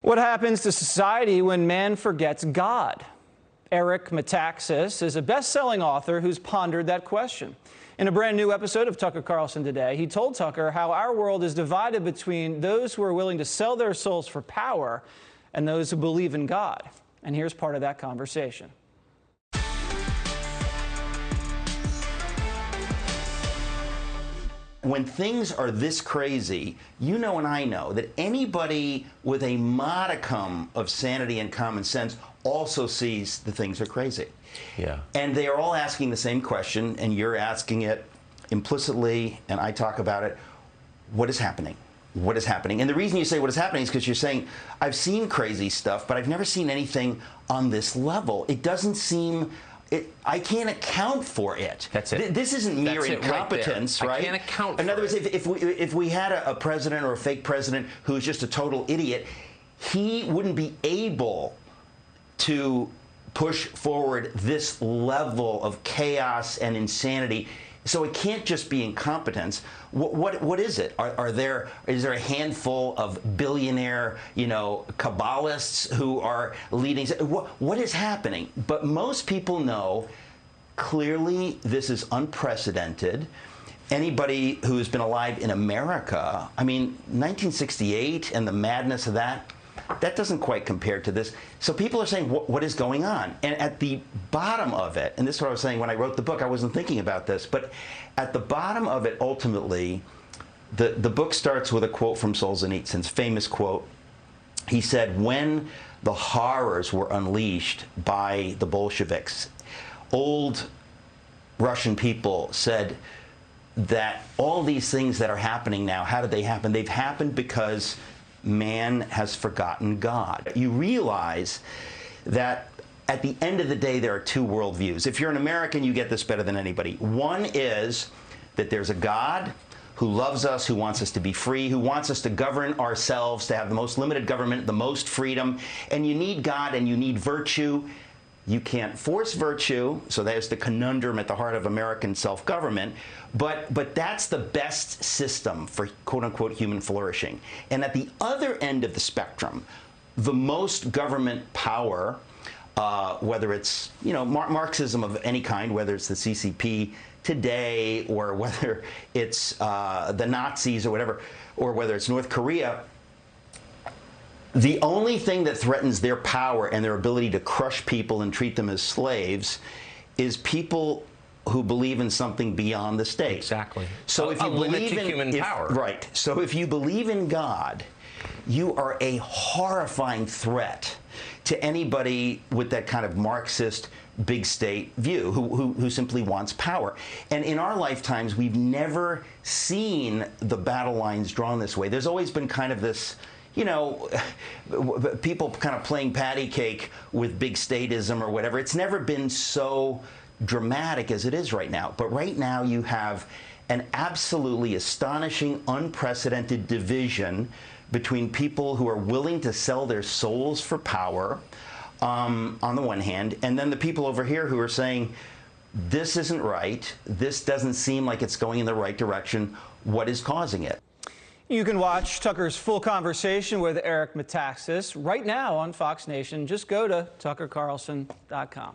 What happens to society when man forgets God? Eric Metaxas is a best-selling author who's pondered that question. In a brand new episode of Tucker Carlson Today, he told Tucker how our world is divided between those who are willing to sell their souls for power and those who believe in God. And here's part of that conversation. When things are this crazy, you know and I know that anybody with a modicum of sanity and common sense also sees that things are crazy. Yeah. And they are all asking the same question, and you're asking it implicitly, and I talk about it. What is happening? What is happening? And the reason you say what is happening is because you're saying, I've seen crazy stuff, but I've never seen anything on this level. It doesn't seem... I can't account for it. That's it. This isn't mere incompetence, right? I can't account for it. In other words, if we had a president or a fake president who's just a total idiot, he wouldn't be able to push forward this level of chaos and insanity. So it can't just be incompetence. What is it? Is there a handful of billionaire, Kabbalists who are leading? What is happening? But most people know clearly this is unprecedented. Anybody who's been alive in America, I mean, 1968 and the madness of that doesn't quite compare to this. So people are saying, what is going on? And at the bottom of it, and this is what I was saying when I wrote the book, I wasn't thinking about this, but at the bottom of it, ultimately, the book starts with a quote from Solzhenitsyn's famous quote. He said, when the horrors were unleashed by the Bolsheviks, old Russian people said that all these things that are happening now, how did they happen? They've happened because man has forgotten God. You realize that at the end of the day, there are two worldviews. If you're an American, you get this better than anybody. One is that there's a God who loves us, who wants us to be free, who wants us to govern ourselves, to have the most limited government, the most freedom. And you need God and you need virtue. You can't force virtue, so there's the conundrum at the heart of American self-government, but that's the best system for quote-unquote human flourishing. And at the other end of the spectrum, the most government power, whether it's Marxism of any kind, whether it's the CCP today, or whether it's the Nazis or whatever, or whether it's North Korea, the only thing that threatens their power and their ability to crush people and treat them as slaves is people who believe in something beyond the state. Exactly. So if you believe in human power. Right. So if you believe in God, you are a horrifying threat to anybody with that kind of Marxist big state view who simply wants power. And in our lifetimes, we've never seen the battle lines drawn this way. There's always been kind of this, people kind of playing patty cake with big statism or whatever. It's never been so dramatic as it is right now. But right now you have an absolutely astonishing, unprecedented division between people who are willing to sell their souls for power, on the one hand, and then the people over here who are saying, this isn't right, this doesn't seem like it's going in the right direction, what is causing it? You can watch Tucker's full conversation with Eric Metaxas right now on Fox Nation. Just go to tuckercarlson.com.